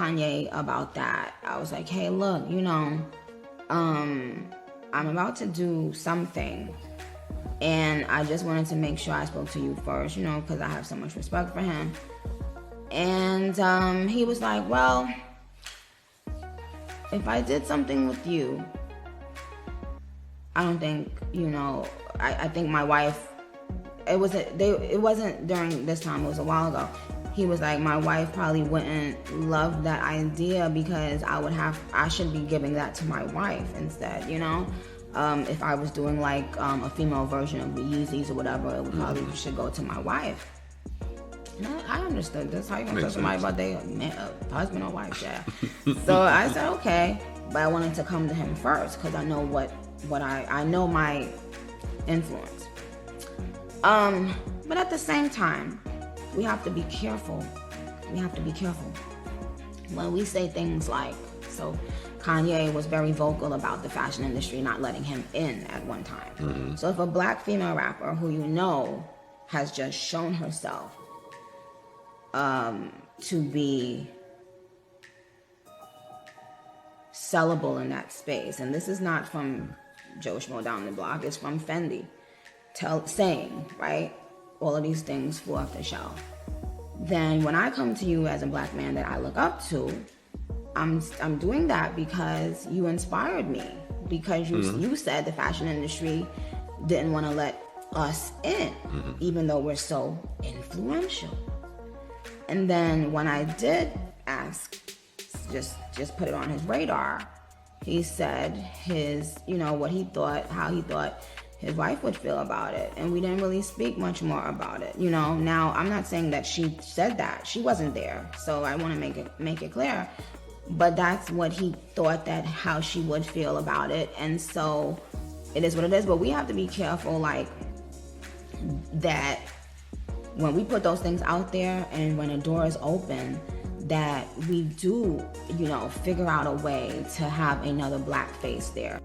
Kanye about that. I was like, hey, look, I'm about to do something, and I just wanted to make sure I spoke to you first, because I have so much respect for him. And he was like, well, if I did something with you, I don't think, I think my wife, it wasn't during this time, it was a while ago. He was like, my wife probably wouldn't love that idea because I should be giving that to my wife instead, if I was doing like a female version of the Yeezys or whatever, it probably should go to my wife. And I understood this. How you gonna tell somebody about their husband or wife? Yeah. So I said, okay, but I wanted to come to him first because I know what I know my influence. But at the same time, we have to be careful. When we say things like, so Kanye was very vocal about the fashion industry not letting him in at one time. So if a black female rapper who has just shown herself to be sellable in that space, and this is not from Joe Schmo down the block, it's from Fendi saying, right, all of these things flew off the shelf. Then when I come to you as a black man that I look up to, I'm doing that because you inspired me, because you said the fashion industry didn't want to let us in, even though we're so influential. And then when I did ask, just put it on his radar, he said what he thought, how he thought his wife would feel about it. And we didn't really speak much more about it. Now I'm not saying that she said that. She wasn't there. So I want to make it clear. But that's what he thought, that how she would feel about it. And so it is what it is. But we have to be careful, like, that when we put those things out there and when a door is open, that we do, figure out a way to have another black face there.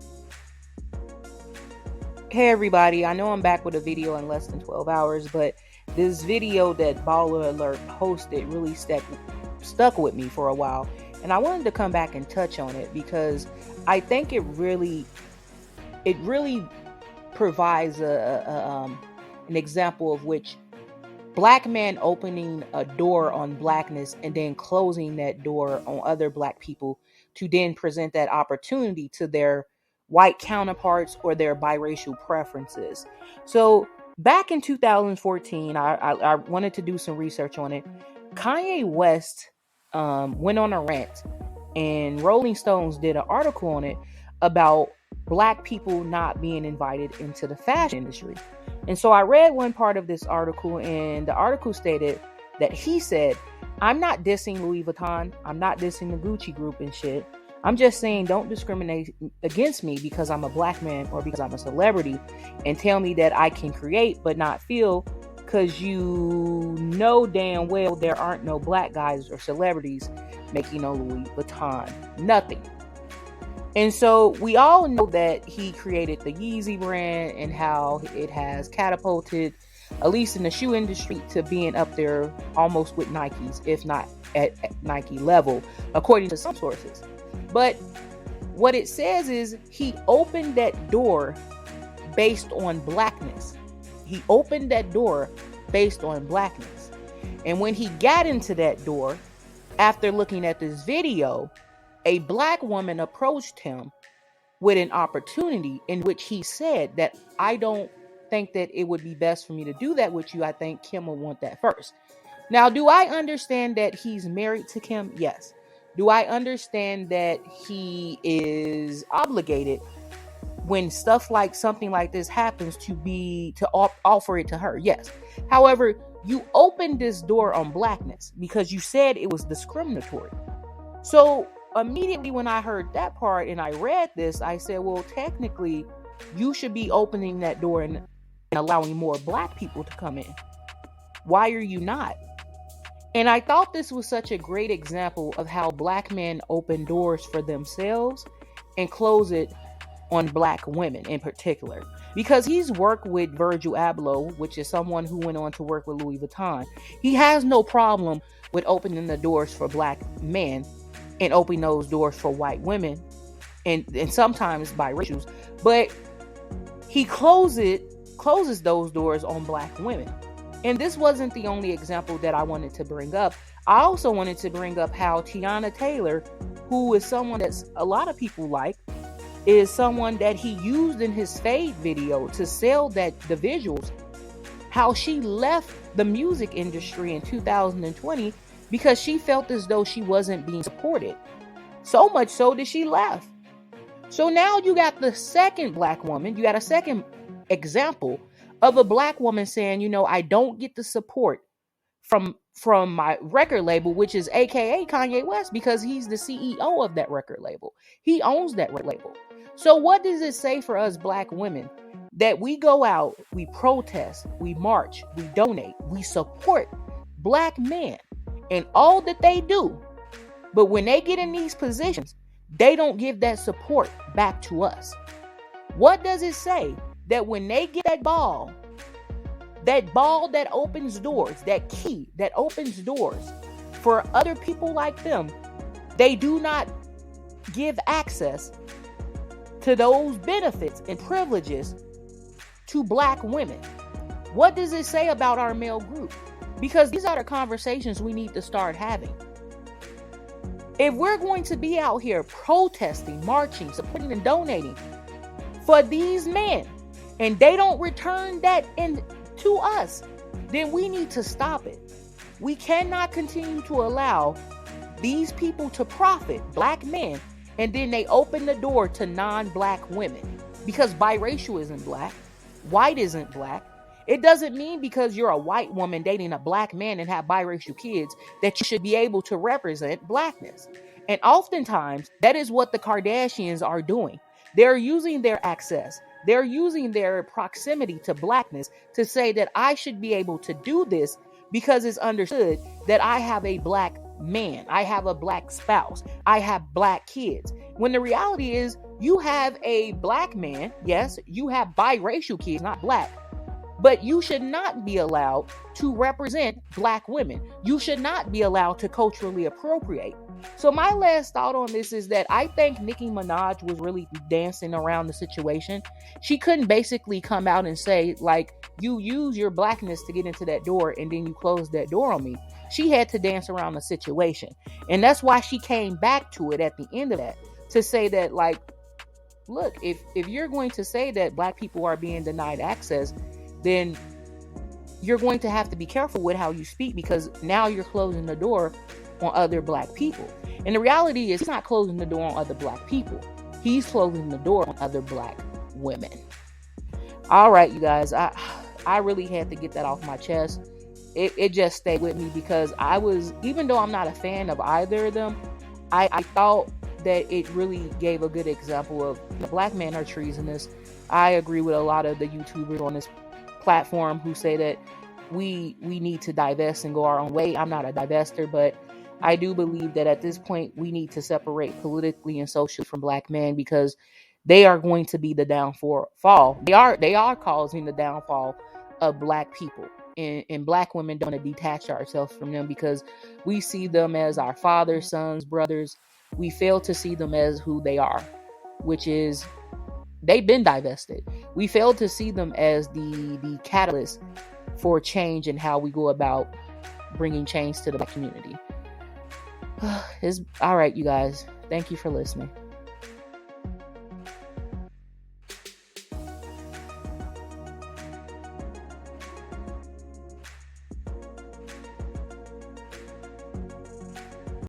Hey everybody, I know I'm back with a video in less than 12 hours, but this video that Baller Alert posted really stuck with me for a while. And I wanted to come back and touch on it because I think it really provides an example of which black men opening a door on blackness and then closing that door on other black people to then present that opportunity to their white counterparts or their biracial preferences. So back in 2014, I wanted to do some research on it. Kanye West went on a rant, and Rolling Stones did an article on it about black people not being invited into the fashion industry. And so I read one part of this article, and the article stated that he said, I'm not dissing Louis Vuitton. I'm not dissing the Gucci group and shit. I'm just saying don't discriminate against me because I'm a black man or because I'm a celebrity, and tell me that I can create but not feel, because you know damn well there aren't no black guys or celebrities making no Louis Vuitton. Nothing. And so we all know that he created the Yeezy brand and how it has catapulted, at least in the shoe industry, to being up there almost with Nike's, if not at Nike level, according to some sources. But what it says is he opened that door based on blackness. He opened that door based on blackness. And when he got into that door, after looking at this video, a black woman approached him with an opportunity in which he said that I don't think that it would be best for me to do that with you. I think Kim will want that first. Now, do I understand that he's married to Kim? Yes. Do I understand that he is obligated when something like this happens to offer it to her? Yes. However, you opened this door on blackness because you said it was discriminatory. So immediately when I heard that part and I read this, I said, well, technically you should be opening that door and allowing more black people to come in. Why are you not? And I thought this was such a great example of how black men open doors for themselves and close it on black women in particular. Because he's worked with Virgil Abloh, which is someone who went on to work with Louis Vuitton. He has no problem with opening the doors for black men and open those doors for white women and sometimes biracials, but he closes those doors on black women. And this wasn't the only example that I wanted to bring up. I also wanted to bring up how Tiana Taylor, who is someone that's a lot of people like, is someone that he used in his Fade video to sell the visuals, how she left the music industry in 2020 because she felt as though she wasn't being supported. So much so that she left. So now you got the second black woman, you got a second example of a black woman saying, I don't get the support from my record label, which is AKA Kanye West, because he's the CEO of that record label. He owns that record label. So what does it say for us black women that we go out, we protest, we march, we donate, we support black men and all that they do, but when they get in these positions, they don't give that support back to us? What does it say that when they get that ball that opens doors, that key that opens doors for other people like them, they do not give access to those benefits and privileges to black women? What does it say about our male group? Because these are the conversations we need to start having. If we're going to be out here protesting, marching, supporting, and donating for these men, and they don't return that to us, then we need to stop it. We cannot continue to allow these people to profit, black men, and then they open the door to non-black women. Because biracial isn't black, white isn't black. It doesn't mean because you're a white woman dating a black man and have biracial kids that you should be able to represent blackness. And oftentimes, that is what the Kardashians are doing. They're using their access. They're using their proximity to blackness to say that I should be able to do this because it's understood that I have a black man, I have a black spouse, I have black kids. When the reality is you have a black man, yes, you have biracial kids, not black, but you should not be allowed to represent black women. You should not be allowed to culturally appropriate. So my last thought on this is that I think Nicki Minaj was really dancing around the situation. She couldn't basically come out and say, like, you use your blackness to get into that door and then you close that door on me. She had to dance around the situation. And that's why she came back to it at the end of that to say that, like, look, if you're going to say that black people are being denied access, then you're going to have to be careful with how you speak, because now you're closing the door on other black people. And the reality is he's not closing the door on other black people. He's closing the door on other black women. All right, you guys, I really had to get that off my chest. It just stayed with me because even though I'm not a fan of either of them, I thought that it really gave a good example of the black men are treasonous. I agree with a lot of the YouTubers on this platform who say that we need to divest and go our own way. I'm not a divester, but I do believe that at this point we need to separate politically and socially from black men, because they are going to be the downfall. They are causing the downfall of black people. And black women don't want to detach ourselves from them because we see them as our fathers, sons, brothers. We fail to see them as who they are, which is they've been divested. We fail to see them as the catalyst for change and how we go about bringing change to the black community. All right, you guys. Thank you for listening.